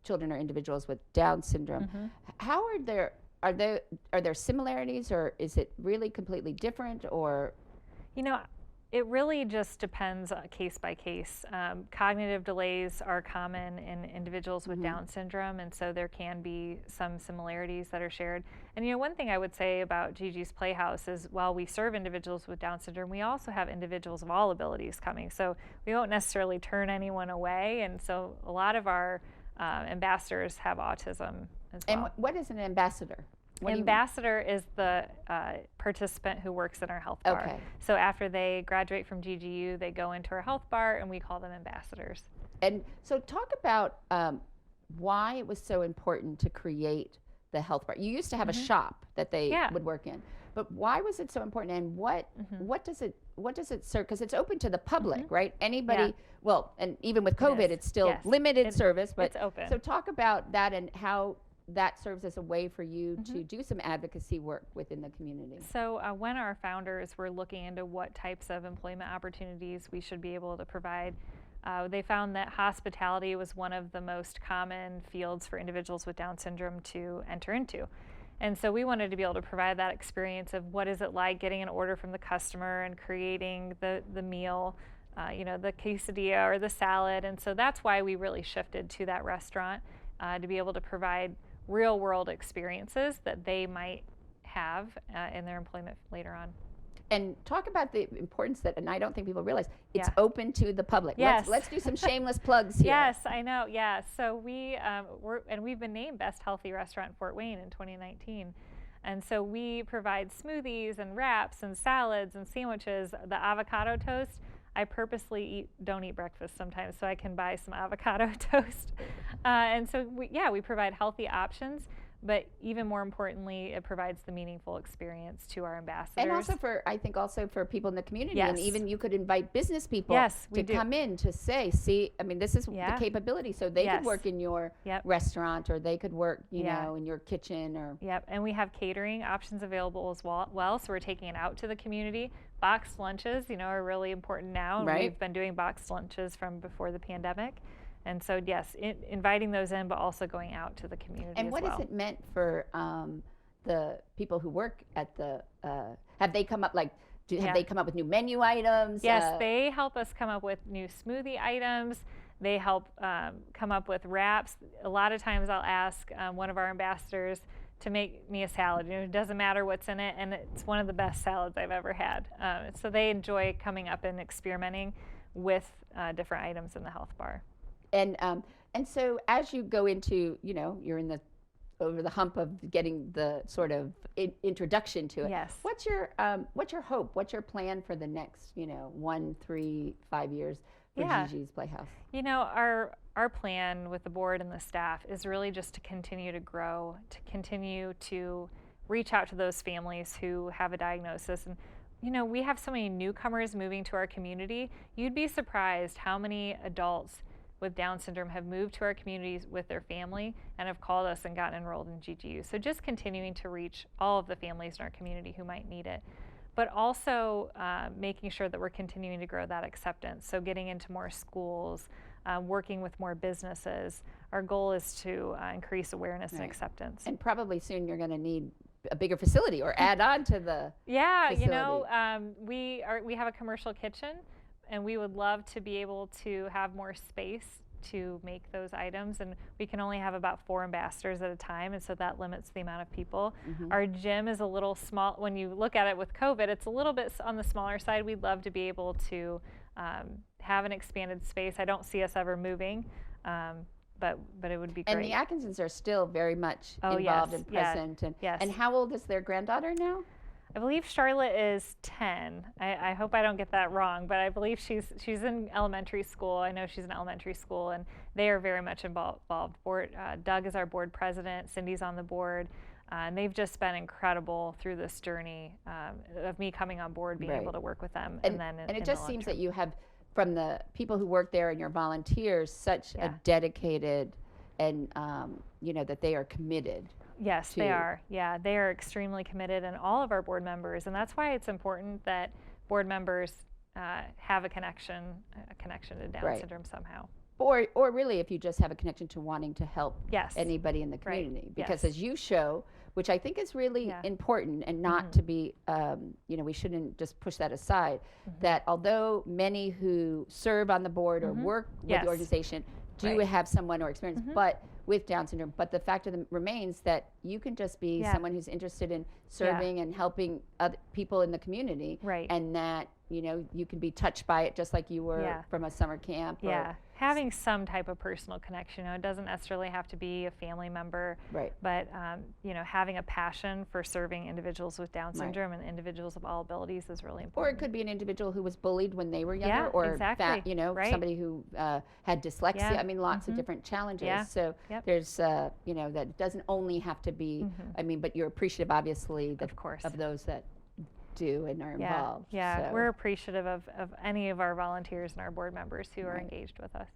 children or individuals with Down syndrome, how are there similarities, or is it really completely different, or? It really just depends case by case. Cognitive delays are common in individuals with Down syndrome, and so there can be some similarities that are shared. And one thing I would say about GiGi's Playhouse is while we serve individuals with Down syndrome, we also have individuals of all abilities coming. So we won't necessarily turn anyone away, and so a lot of our ambassadors have autism as well. And what is an ambassador? Ambassador is the participant who works in our health bar. Okay. So after they graduate from GGU, they go into our health bar, and we call them ambassadors. And so talk about why it was so important to create the health bar. You used to have a shop that they would work in, but why was it so important, and what does it serve? Because it's open to the public, right? Anybody. Well, and even with COVID, it's still limited service, but it's open. So talk about that and how that serves as a way for you to do some advocacy work within the community. So when our founders were looking into what types of employment opportunities we should be able to provide, they found that hospitality was one of the most common fields for individuals with Down syndrome to enter into. And so we wanted to be able to provide that experience of what is it like getting an order from the customer and creating the meal, the quesadilla or the salad. And so that's why we really shifted to that restaurant, to be able to provide real world experiences that they might have in their employment later on. And talk about the importance that, and I don't think people realize, it's open to the public. Yes. Let's do some shameless plugs here. Yes, I know. Yeah. So we've been named Best Healthy Restaurant in Fort Wayne in 2019. And so we provide smoothies and wraps and salads and sandwiches. The avocado toast, I purposely don't eat breakfast sometimes so I can buy some avocado toast. And so we provide healthy options, but even more importantly, it provides the meaningful experience to our ambassadors. And also for people in the community, Yes. and even you could invite business people to come in to say, this is the capability, so they could work in your restaurant, or they could work, in your kitchen, or. Yep, and we have catering options available as well, so we're taking it out to the community. Boxed lunches, are really important now. Right. We've been doing boxed lunches from before the pandemic. And so, yes, inviting those in, but also going out to the community and as what well. has it meant for the people who work at the, have they come up, like, Have they come up with new menu items? Yes, they help us come up with new smoothie items. They help come up with wraps. A lot of times I'll ask one of our ambassadors to make me a salad. You know, it doesn't matter what's in it, and it's one of the best salads I've ever had. So they enjoy coming up and experimenting with different items in the health bar. And so as you go into, you know, you're in the over the hump of getting the sort of introduction to it. Yes. What's your hope? What's your plan for the next, you know, 1, 3, 5 years for GiGi's Playhouse? You know, our plan with the board and the staff is really just to continue to grow, to continue to reach out to those families who have a diagnosis. And you know, we have so many newcomers moving to our community. You'd be surprised how many adults with Down syndrome have moved to our communities with their family and have called us and gotten enrolled in GGU. So just continuing to reach all of the families in our community who might need it, but also making sure that we're continuing to grow that acceptance. So getting into more schools, working with more businesses. Our goal is to increase awareness and acceptance. And probably soon you're going to need a bigger facility or add on to the facility. You know, we have a commercial kitchen, and we would love to be able to have more space to make those items, and we can only have about 4 ambassadors at a time, and so that limits the amount of people. Our gym is a little small. When you look at it with COVID, it's a little bit on the smaller side. We'd love to be able to have an expanded space. I don't see us ever moving, but it would be great. And the Atkinsons are still very much involved and present. And how old is their granddaughter now? I believe Charlotte is 10. I hope I don't get that wrong, but I believe she's in elementary school. I know she's in elementary school, and they are very much involved. Doug is our board president. Cindy's on the board. And they've just been incredible through this journey of me coming on board, being able to work with them. And it just seems that you have, from the people who work there and your volunteers, such a dedicated and, you know, that they are committed. Yes, they are. Yeah, they are extremely committed, and all of our board members. And that's why it's important that board members have a connection to Down syndrome somehow. Or really, if you just have a connection to wanting to help anybody in the community. Because as you show, which I think is really important, and not to be, you know, we shouldn't just push that aside, that although many who serve on the board or work with the organization do have someone or experience, but with Down syndrome, but the fact of the remains that you can just be someone who's interested in serving and helping other people in the community, and that, you know, you can be touched by it just like you were from a summer camp. Or having some type of personal connection. You know, it doesn't necessarily have to be a family member, but you know, having a passion for serving individuals with Down syndrome and individuals of all abilities is really important. Or it could be an individual who was bullied when they were younger, or you know, somebody who had dyslexia. I mean, lots of different challenges. So there's, you know, that doesn't only have to be. I mean, but you're appreciative, obviously, of those that do and are involved. So. We're appreciative of any of our volunteers and our board members who are engaged with us.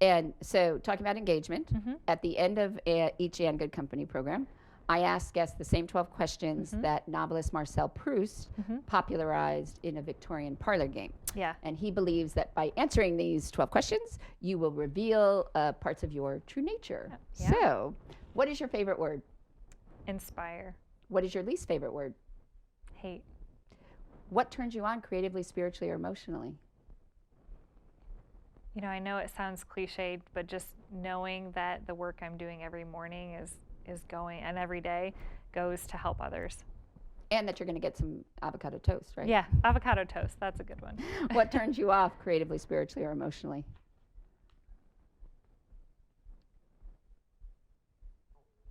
And so, talking about engagement, at the end of each And Good Company program, I ask guests the same 12 questions that novelist Marcel Proust popularized in a Victorian parlor game. And he believes that by answering these 12 questions, you will reveal parts of your true nature. So, what is your favorite word? Inspire. What is your least favorite word? Hate. What turns you on creatively, spiritually, or emotionally? You know, I know it sounds cliched, but just knowing that the work I'm doing every morning is going, and every day goes to help others. And that you're going to get some avocado toast, right? Yeah, avocado toast. That's a good one. What turns you off creatively, spiritually, or emotionally?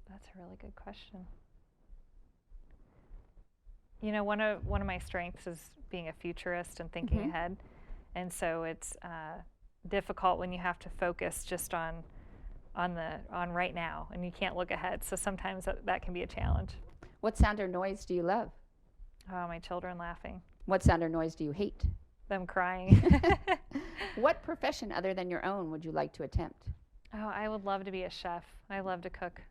That's a really good question. You know, one of my strengths is being a futurist and thinking ahead, and so it's difficult when you have to focus just on right now, and you can't look ahead. So sometimes that can be a challenge. What sound or noise do you love? Oh, my children laughing. What sound or noise do you hate? Them crying. What profession other than your own would you like to attempt? Oh, I would love to be a chef. I love to cook.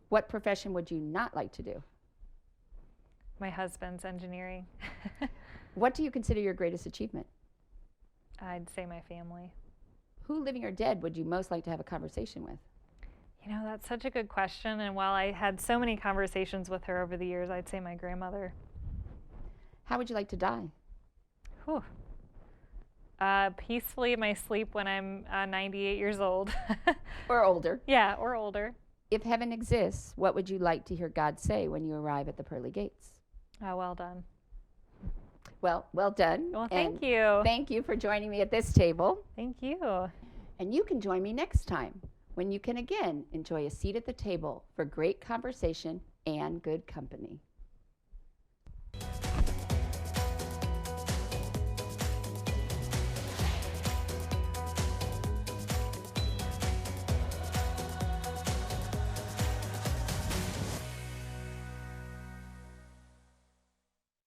What profession would you not like to do? My husband's engineering. What do you consider your greatest achievement? I'd say my family. Who, living or dead, would you most like to have a conversation with? You know, that's such a good question, and while I had so many conversations with her over the years, I'd say my grandmother. How would you like to die? Whew. Peacefully in my sleep when I'm 98 years old. Or older. Yeah, or older. If heaven exists, what would you like to hear God say when you arrive at the pearly gates? Well done. Well done. Well, thank you. Thank you for joining me at this table. Thank you. And you can join me next time when you can again enjoy a seat at the table for great conversation and good company.